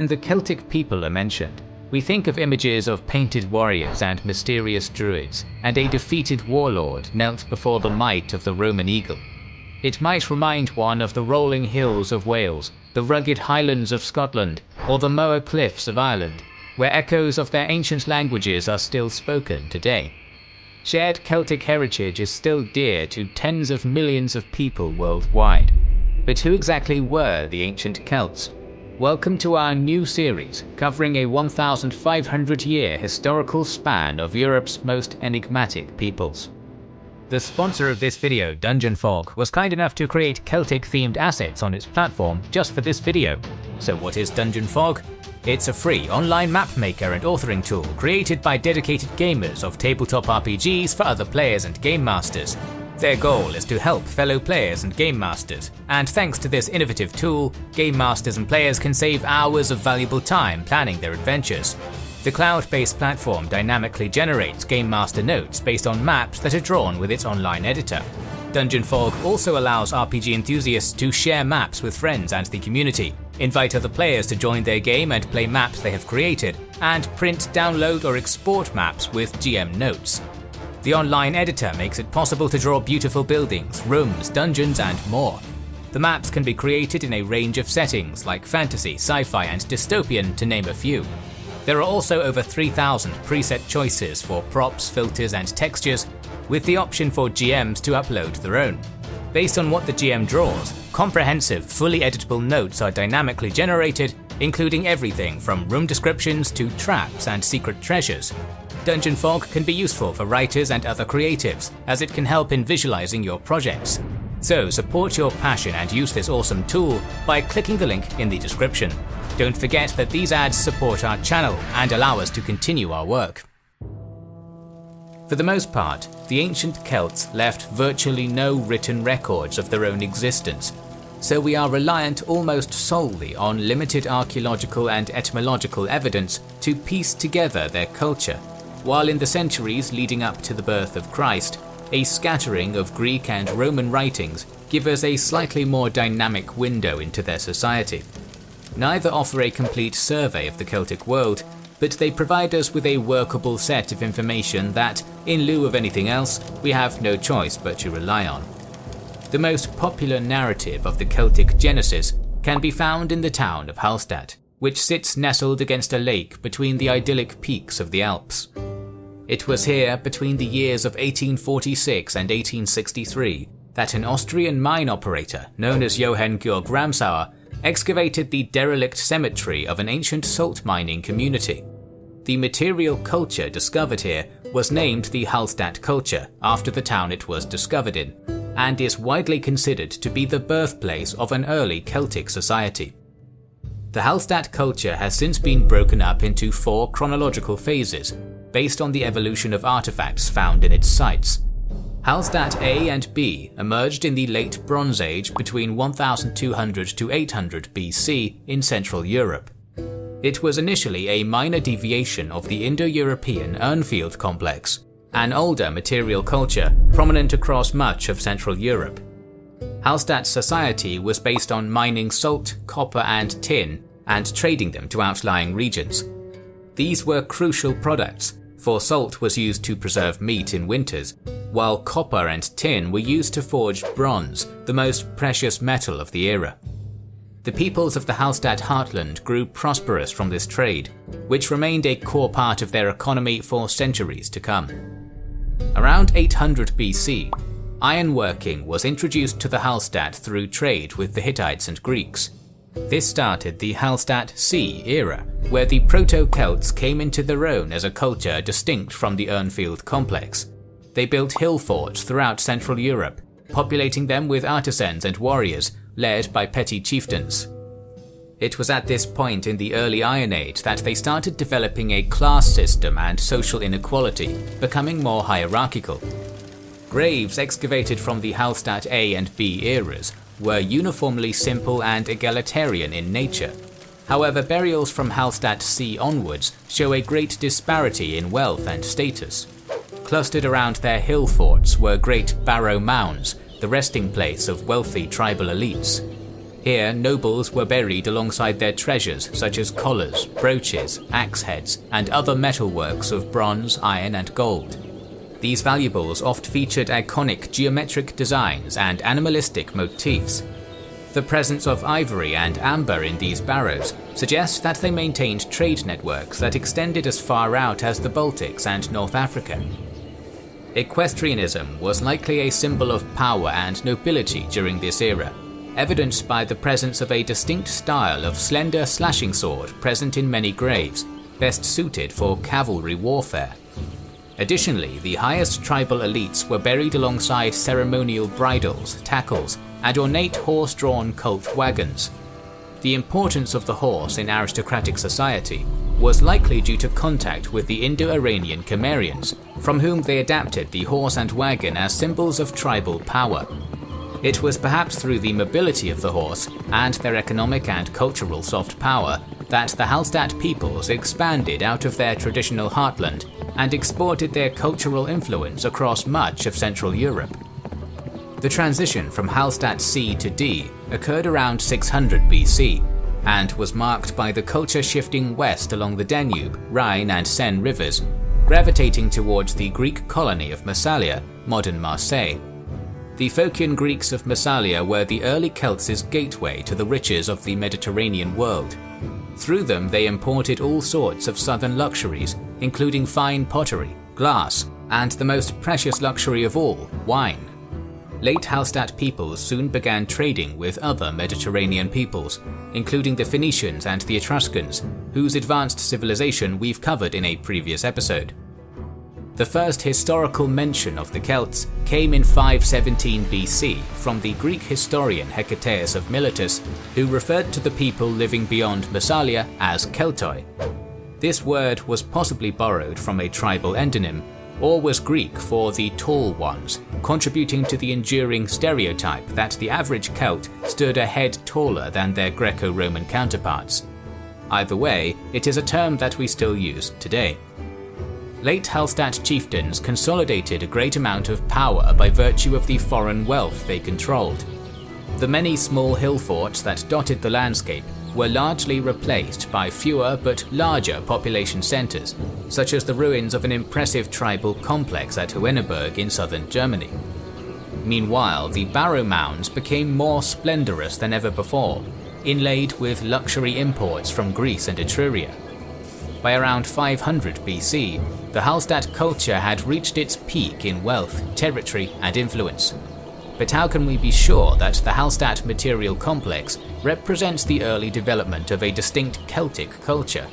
When the Celtic people are mentioned, we think of images of painted warriors and mysterious druids, and a defeated warlord knelt before the might of the Roman eagle. It might remind one of the rolling hills of Wales, the rugged highlands of Scotland, or the Moher cliffs of Ireland, where echoes of their ancient languages are still spoken today. Shared Celtic heritage is still dear to tens of millions of people worldwide. But who exactly were the ancient Celts? Welcome to our new series, covering a 1,500-year historical span of Europe's most enigmatic peoples. The sponsor of this video, Dungeon Fog, was kind enough to create Celtic-themed assets on its platform just for this video. So what is Dungeon Fog? It's a free online map maker and authoring tool created by dedicated gamers of tabletop RPGs for other players and game masters. Their goal is to help fellow players and game masters, and thanks to this innovative tool, game masters and players can save hours of valuable time planning their adventures. The cloud-based platform dynamically generates game master notes based on maps that are drawn with its online editor. Dungeon Fog also allows RPG enthusiasts to share maps with friends and the community, invite other players to join their game and play maps they have created, and print, download or export maps with GM notes. The online editor makes it possible to draw beautiful buildings, rooms, dungeons, and more. The maps can be created in a range of settings like fantasy, sci-fi, and dystopian, to name a few. There are also over 3,000 preset choices for props, filters, and textures, with the option for GMs to upload their own. Based on what the GM draws, comprehensive, fully editable notes are dynamically generated, including everything from room descriptions to traps and secret treasures. Dungeon Fog can be useful for writers and other creatives, as it can help in visualizing your projects. So support your passion and use this awesome tool by clicking the link in the description. Don't forget that these ads support our channel and allow us to continue our work. For the most part, the ancient Celts left virtually no written records of their own existence, so we are reliant almost solely on limited archaeological and etymological evidence to piece together their culture. While in the centuries leading up to the birth of Christ, a scattering of Greek and Roman writings give us a slightly more dynamic window into their society. Neither offer a complete survey of the Celtic world, but they provide us with a workable set of information that, in lieu of anything else, we have no choice but to rely on. The most popular narrative of the Celtic genesis can be found in the town of Hallstatt, which sits nestled against a lake between the idyllic peaks of the Alps. It was here, between the years of 1846 and 1863, that an Austrian mine operator known as Johann Georg Ramsauer excavated the derelict cemetery of an ancient salt mining community. The material culture discovered here was named the Hallstatt culture after the town it was discovered in, and is widely considered to be the birthplace of an early Celtic society. The Hallstatt culture has since been broken up into 4 chronological phases, based on the evolution of artifacts found in its sites. Hallstatt A and B emerged in the late Bronze Age between 1200 to 800 BC in Central Europe. It was initially a minor deviation of the Indo-European Urnfield complex, an older material culture prominent across much of Central Europe. Hallstatt's society was based on mining salt, copper, and tin, and trading them to outlying regions. These were crucial products, for salt was used to preserve meat in winters, while copper and tin were used to forge bronze, the most precious metal of the era. The peoples of the Hallstatt heartland grew prosperous from this trade, which remained a core part of their economy for centuries to come. Around 800 BC, ironworking was introduced to the Hallstatt through trade with the Hittites and Greeks. This started the Hallstatt Sea era, where the Proto-Celts came into their own as a culture distinct from the Urnfield complex. They built hill forts throughout Central Europe, populating them with artisans and warriors, led by petty chieftains. It was at this point in the early Iron Age that they started developing a class system and social inequality, becoming more hierarchical. Graves excavated from the Hallstatt A and B eras were uniformly simple and egalitarian in nature. However, burials from Hallstatt C onwards show a great disparity in wealth and status. Clustered around their hill forts were great barrow mounds, the resting place of wealthy tribal elites. Here, nobles were buried alongside their treasures such as collars, brooches, axe heads, and other metalworks of bronze, iron, and gold. These valuables oft featured iconic geometric designs and animalistic motifs. The presence of ivory and amber in these barrows suggests that they maintained trade networks that extended as far out as the Baltics and North Africa. Equestrianism was likely a symbol of power and nobility during this era, evidenced by the presence of a distinct style of slender slashing sword present in many graves, best suited for cavalry warfare. Additionally, the highest tribal elites were buried alongside ceremonial bridles, tackles, and ornate horse-drawn cult wagons. The importance of the horse in aristocratic society was likely due to contact with the Indo-Iranian Cimmerians, from whom they adapted the horse and wagon as symbols of tribal power. It was perhaps through the mobility of the horse and their economic and cultural soft power that the Hallstatt peoples expanded out of their traditional heartland and exported their cultural influence across much of Central Europe. The transition from Hallstatt C to D occurred around 600 BC and was marked by the culture shifting west along the Danube, Rhine, and Seine rivers, gravitating towards the Greek colony of Massalia, modern Marseille. The Phocian Greeks of Massalia were the early Celts' gateway to the riches of the Mediterranean world. Through them they imported all sorts of southern luxuries, including fine pottery, glass, and the most precious luxury of all, wine. Late Hallstatt peoples soon began trading with other Mediterranean peoples, including the Phoenicians and the Etruscans, whose advanced civilization we've covered in a previous episode. The first historical mention of the Celts came in 517 BC from the Greek historian Hecataeus of Miletus, who referred to the people living beyond Massalia as Keltoi. This word was possibly borrowed from a tribal endonym, or was Greek for the tall ones, contributing to the enduring stereotype that the average Celt stood a head taller than their Greco-Roman counterparts. Either way, it is a term that we still use today. Late Hallstatt chieftains consolidated a great amount of power by virtue of the foreign wealth they controlled. The many small hill forts that dotted the landscape were largely replaced by fewer but larger population centers, such as the ruins of an impressive tribal complex at Hohenneberg in southern Germany. Meanwhile, the barrow mounds became more splendorous than ever before, inlaid with luxury imports from Greece and Etruria. By around 500 BC, the Hallstatt culture had reached its peak in wealth, territory, and influence. But how can we be sure that the Hallstatt material complex represents the early development of a distinct Celtic culture?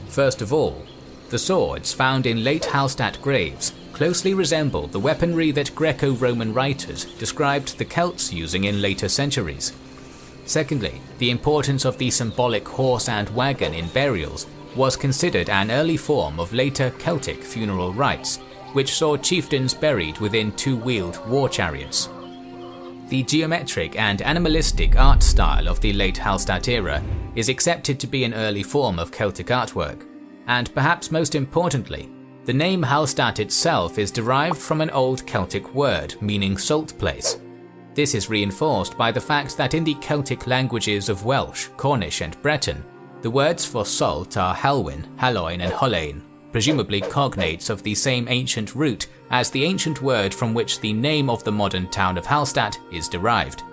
First of all, the swords found in late Hallstatt graves closely resemble the weaponry that Greco-Roman writers described the Celts using in later centuries. Secondly, the importance of the symbolic horse and wagon in burials was considered an early form of later Celtic funeral rites, which saw chieftains buried within two-wheeled war chariots. The geometric and animalistic art style of the late Hallstatt era is accepted to be an early form of Celtic artwork, and perhaps most importantly, the name Hallstatt itself is derived from an old Celtic word meaning salt place. This is reinforced by the fact that in the Celtic languages of Welsh, Cornish, and Breton, the words for salt are Halwyn, Halloin, and Hollain, presumably cognates of the same ancient root as the ancient word from which the name of the modern town of Hallstatt is derived.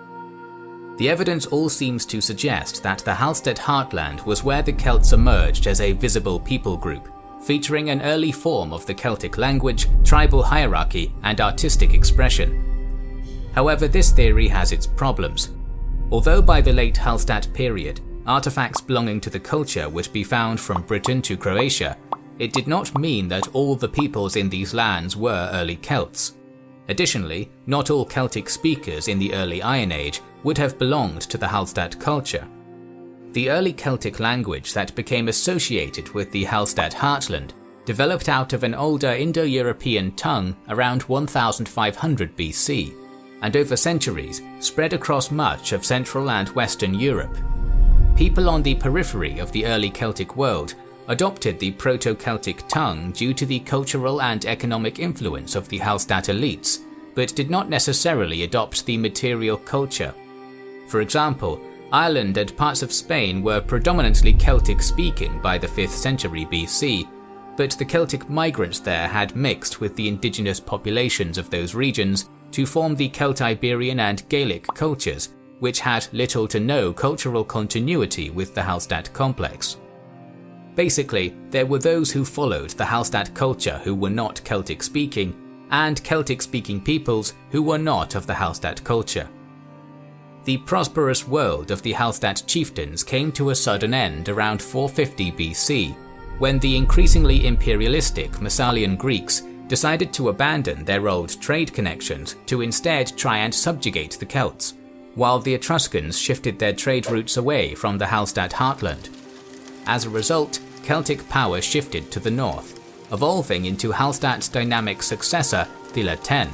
The evidence all seems to suggest that the Hallstatt heartland was where the Celts emerged as a visible people group, featuring an early form of the Celtic language, tribal hierarchy, and artistic expression. However, this theory has its problems. Although by the late Hallstatt period, artifacts belonging to the culture would be found from Britain to Croatia, it did not mean that all the peoples in these lands were early Celts. Additionally, not all Celtic speakers in the early Iron Age would have belonged to the Hallstatt culture. The early Celtic language that became associated with the Hallstatt heartland developed out of an older Indo-European tongue around 1500 BC, and over centuries spread across much of Central and Western Europe. People on the periphery of the early Celtic world adopted the Proto-Celtic tongue due to the cultural and economic influence of the Hallstatt elites, but did not necessarily adopt the material culture. For example, Ireland and parts of Spain were predominantly Celtic-speaking by the 5th century BC, but the Celtic migrants there had mixed with the indigenous populations of those regions to form the Celtiberian and Gaelic cultures, which had little to no cultural continuity with the Hallstatt complex. Basically, there were those who followed the Hallstatt culture who were not Celtic-speaking, and Celtic-speaking peoples who were not of the Hallstatt culture. The prosperous world of the Hallstatt chieftains came to a sudden end around 450 BC, when the increasingly imperialistic Massalian Greeks decided to abandon their old trade connections to instead try and subjugate the Celts, while the Etruscans shifted their trade routes away from the Hallstatt heartland. As a result, Celtic power shifted to the north, evolving into Hallstatt's dynamic successor, the La Tène.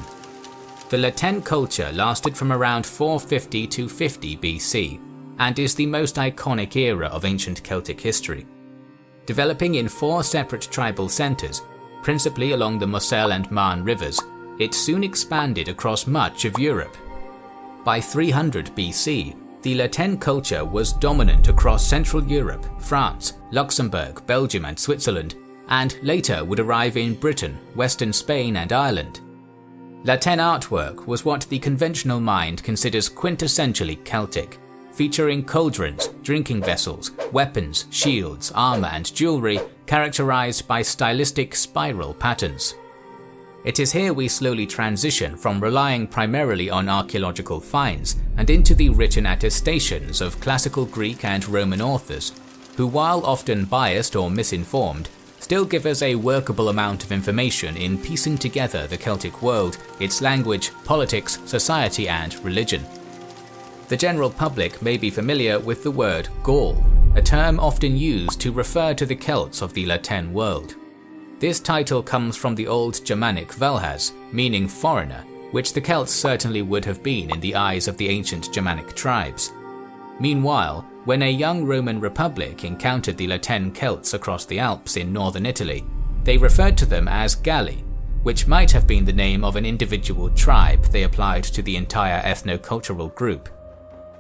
The La Tène culture lasted from around 450 to 50 BC, and is the most iconic era of ancient Celtic history. Developing in 4 separate tribal centres, principally along the Moselle and Marne rivers, it soon expanded across much of Europe. By 300 BC, the La Tène culture was dominant across Central Europe, France, Luxembourg, Belgium and Switzerland, and later would arrive in Britain, Western Spain and Ireland. La Tène artwork was what the conventional mind considers quintessentially Celtic, featuring cauldrons, drinking vessels, weapons, shields, armour and jewellery characterised by stylistic spiral patterns. It is here we slowly transition from relying primarily on archaeological finds and into the written attestations of classical Greek and Roman authors, who, while often biased or misinformed, still give us a workable amount of information in piecing together the Celtic world, its language, politics, society and religion. The general public may be familiar with the word Gaul, a term often used to refer to the Celts of the La Tène world. This title comes from the Old Germanic Velhas, meaning foreigner, which the Celts certainly would have been in the eyes of the ancient Germanic tribes. Meanwhile, when a young Roman republic encountered the La Tène Celts across the Alps in northern Italy, they referred to them as Galli, which might have been the name of an individual tribe they applied to the entire ethno-cultural group.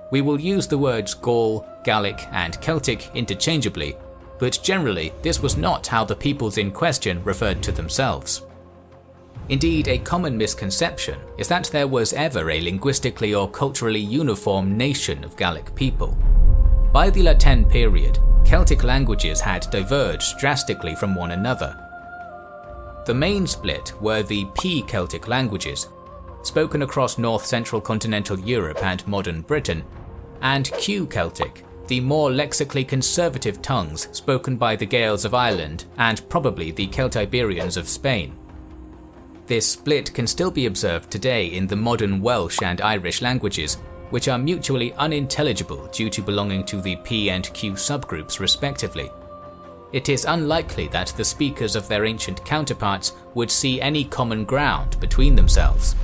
We will use the words Gaul, Gallic and Celtic interchangeably, but generally this was not how the peoples in question referred to themselves. Indeed, a common misconception is that there was ever a linguistically or culturally uniform nation of Gallic people. By the La Tène period, Celtic languages had diverged drastically from one another. The main split were the P-Celtic languages, spoken across north-central continental Europe and modern Britain, and Q-Celtic, the more lexically conservative tongues spoken by the Gaels of Ireland and probably the Celtiberians of Spain. This split can still be observed today in the modern Welsh and Irish languages, which are mutually unintelligible due to belonging to the P and Q subgroups respectively. It is unlikely that the speakers of their ancient counterparts would see any common ground between themselves.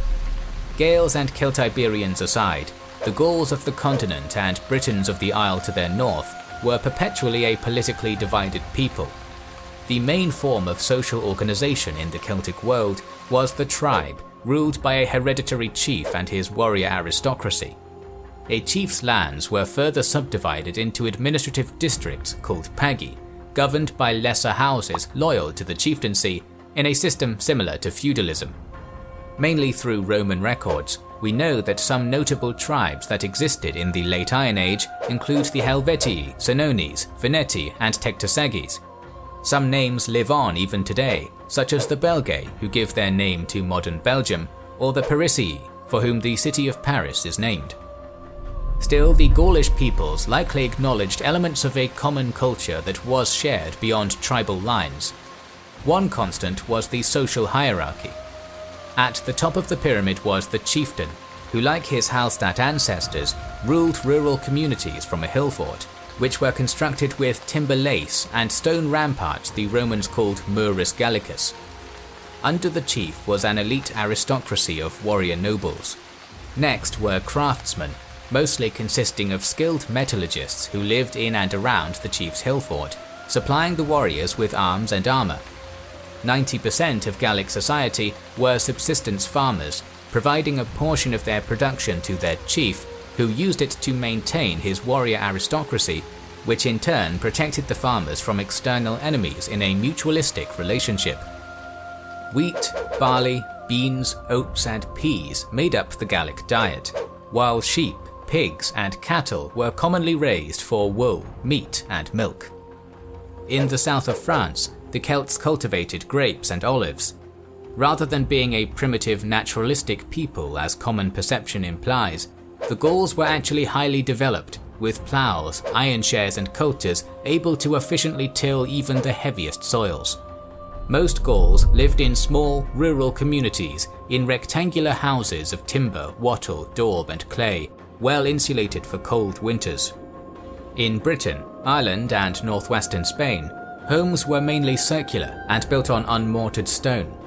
Gaels and Celtiberians aside, the Gauls of the continent and Britons of the Isle to their north were perpetually a politically divided people. The main form of social organisation in the Celtic world was the tribe, ruled by a hereditary chief and his warrior aristocracy. A chief's lands were further subdivided into administrative districts called pagi, governed by lesser houses loyal to the chieftaincy in a system similar to feudalism. Mainly through Roman records, we know that some notable tribes that existed in the Late Iron Age include the Helvetii, Senones, Veneti, and Tectosagis. Some names live on even today, such as the Belgae, who give their name to modern Belgium, or the Parisii, for whom the city of Paris is named. Still, the Gaulish peoples likely acknowledged elements of a common culture that was shared beyond tribal lines. One constant was the social hierarchy. At the top of the pyramid was the chieftain, who, like his Hallstatt ancestors, ruled rural communities from a hill fort, which were constructed with timber lace and stone ramparts the Romans called Murus Gallicus. Under the chief was an elite aristocracy of warrior nobles. Next were craftsmen, mostly consisting of skilled metallurgists who lived in and around the chief's hill fort, supplying the warriors with arms and armour. 90% of Gallic society were subsistence farmers, providing a portion of their production to their chief, who used it to maintain his warrior aristocracy, which in turn protected the farmers from external enemies in a mutualistic relationship. Wheat, barley, beans, oats and peas made up the Gallic diet, while sheep, pigs and cattle were commonly raised for wool, meat and milk. In the south of France, the Celts cultivated grapes and olives. Rather than being a primitive naturalistic people as common perception implies, the Gauls were actually highly developed, with ploughs, iron shares and coulters able to efficiently till even the heaviest soils. Most Gauls lived in small, rural communities in rectangular houses of timber, wattle, daub and clay, well insulated for cold winters. In Britain, Ireland and northwestern Spain, homes were mainly circular and built on unmortared stone.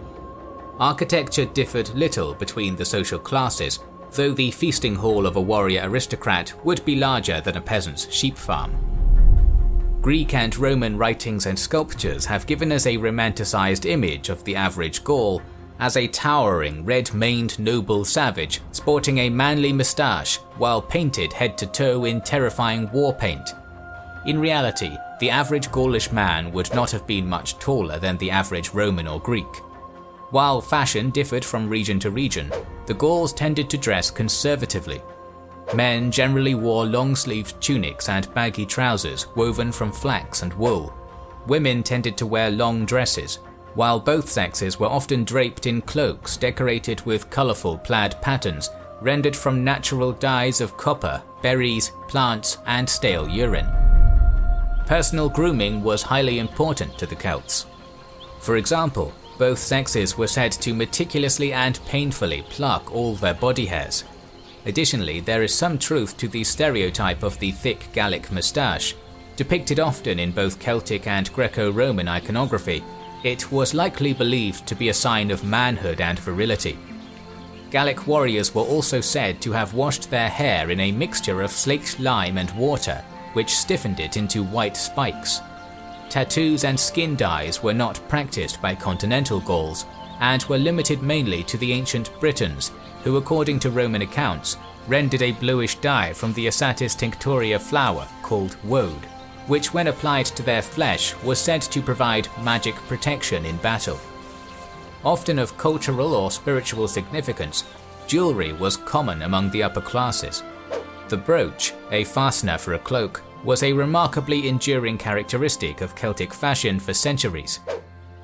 Architecture differed little between the social classes, though the feasting hall of a warrior aristocrat would be larger than a peasant's sheep farm. Greek and Roman writings and sculptures have given us a romanticized image of the average Gaul as a towering, red-maned noble savage sporting a manly moustache while painted head to toe in terrifying war paint. In reality, the average Gaulish man would not have been much taller than the average Roman or Greek. While fashion differed from region to region, the Gauls tended to dress conservatively. Men generally wore long-sleeved tunics and baggy trousers woven from flax and wool. Women tended to wear long dresses, while both sexes were often draped in cloaks decorated with colourful plaid patterns rendered from natural dyes of copper, berries, plants, and stale urine. Personal grooming was highly important to the Celts. For example, both sexes were said to meticulously and painfully pluck all their body hairs. Additionally, there is some truth to the stereotype of the thick Gallic moustache. Depicted often in both Celtic and Greco-Roman iconography, it was likely believed to be a sign of manhood and virility. Gallic warriors were also said to have washed their hair in a mixture of slaked lime and water, which stiffened it into white spikes. Tattoos and skin dyes were not practiced by continental Gauls, and were limited mainly to the ancient Britons, who according to Roman accounts, rendered a bluish dye from the Asatis tinctoria flower called woad, which when applied to their flesh was said to provide magic protection in battle. Often of cultural or spiritual significance, jewellery was common among the upper classes. The brooch, a fastener for a cloak, was a remarkably enduring characteristic of Celtic fashion for centuries.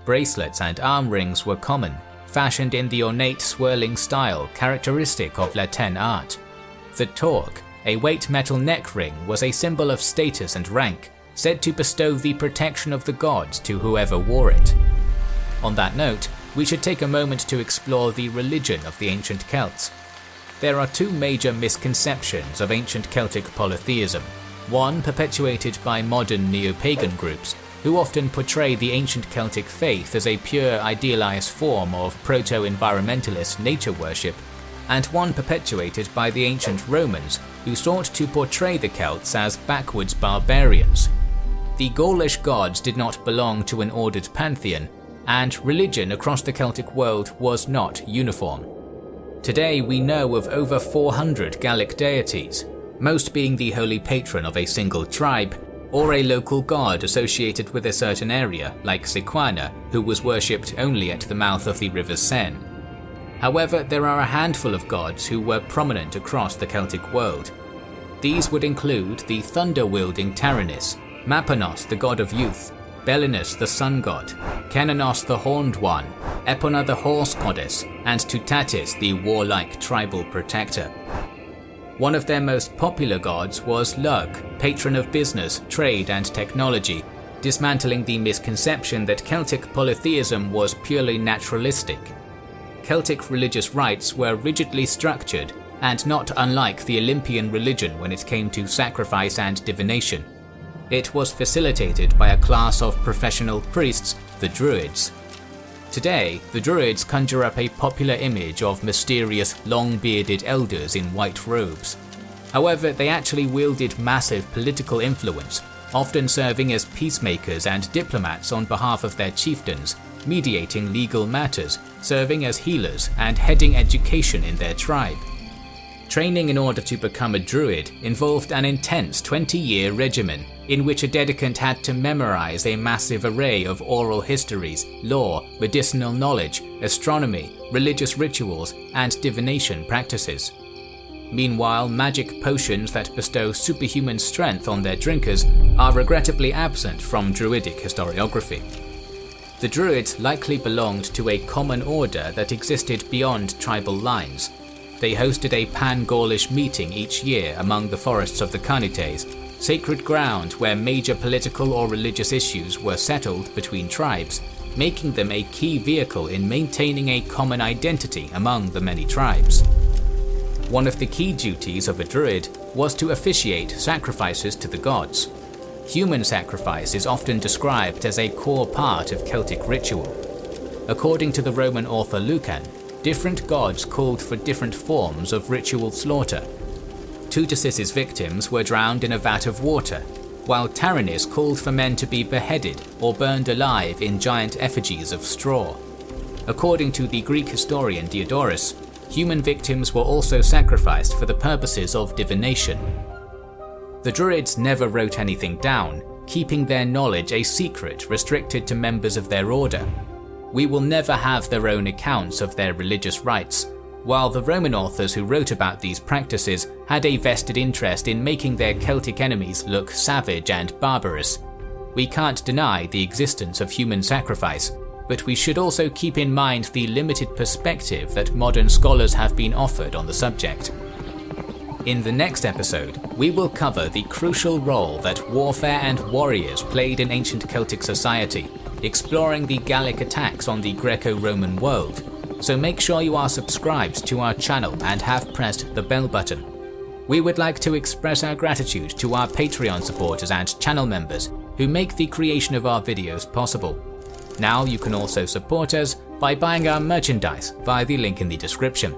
Bracelets and arm rings were common, fashioned in the ornate swirling style characteristic of Latin art. The torque, a weight metal neck ring, was a symbol of status and rank, said to bestow the protection of the gods to whoever wore it. On that note, we should take a moment to explore the religion of the ancient Celts. There are two major misconceptions of ancient Celtic polytheism, one perpetuated by modern neo-pagan groups, who often portray the ancient Celtic faith as a pure idealized form of proto-environmentalist nature worship, and one perpetuated by the ancient Romans, who sought to portray the Celts as backwards barbarians. The Gaulish gods did not belong to an ordered pantheon, and religion across the Celtic world was not uniform. Today we know of over 400 Gallic deities, most being the holy patron of a single tribe, or a local god associated with a certain area, like Sequana, who was worshipped only at the mouth of the river Seine. However, there are a handful of gods who were prominent across the Celtic world. These would include the thunder-wielding Taranis, Mapanos the god of youth, Belinus the sun god, Kennenos the horned one, Epona the horse goddess, and Tutatis the warlike tribal protector. One of their most popular gods was Lug, patron of business, trade and technology, dismantling the misconception that Celtic polytheism was purely naturalistic. Celtic religious rites were rigidly structured and not unlike the Olympian religion when it came to sacrifice and divination. It was facilitated by a class of professional priests, the Druids. Today, the Druids conjure up a popular image of mysterious, long-bearded elders in white robes. However, they actually wielded massive political influence, often serving as peacemakers and diplomats on behalf of their chieftains, mediating legal matters, serving as healers, and heading education in their tribe. Training in order to become a druid involved an intense 20-year regimen in which a dedicant had to memorize a massive array of oral histories, lore, medicinal knowledge, astronomy, religious rituals, and divination practices. Meanwhile, magic potions that bestow superhuman strength on their drinkers are regrettably absent from druidic historiography. The druids likely belonged to a common order that existed beyond tribal lines. They hosted a pan-Gaulish meeting each year among the forests of the Carnutes, sacred ground where major political or religious issues were settled between tribes, making them a key vehicle in maintaining a common identity among the many tribes. One of the key duties of a druid was to officiate sacrifices to the gods. Human sacrifice is often described as a core part of Celtic ritual. According to the Roman author Lucan, different gods called for different forms of ritual slaughter. Tutus's victims were drowned in a vat of water, while Taranis called for men to be beheaded or burned alive in giant effigies of straw. According to the Greek historian Diodorus, human victims were also sacrificed for the purposes of divination. The Druids never wrote anything down, keeping their knowledge a secret restricted to members of their order. We will never have their own accounts of their religious rites, while the Roman authors who wrote about these practices had a vested interest in making their Celtic enemies look savage and barbarous. We can't deny the existence of human sacrifice, but we should also keep in mind the limited perspective that modern scholars have been offered on the subject. In the next episode, we will cover the crucial role that warfare and warriors played in ancient Celtic society, exploring the Gallic attacks on the Greco-Roman world. So make sure you are subscribed to our channel and have pressed the bell button. We would like to express our gratitude to our Patreon supporters and channel members who make the creation of our videos possible. Now you can also support us by buying our merchandise via the link in the description.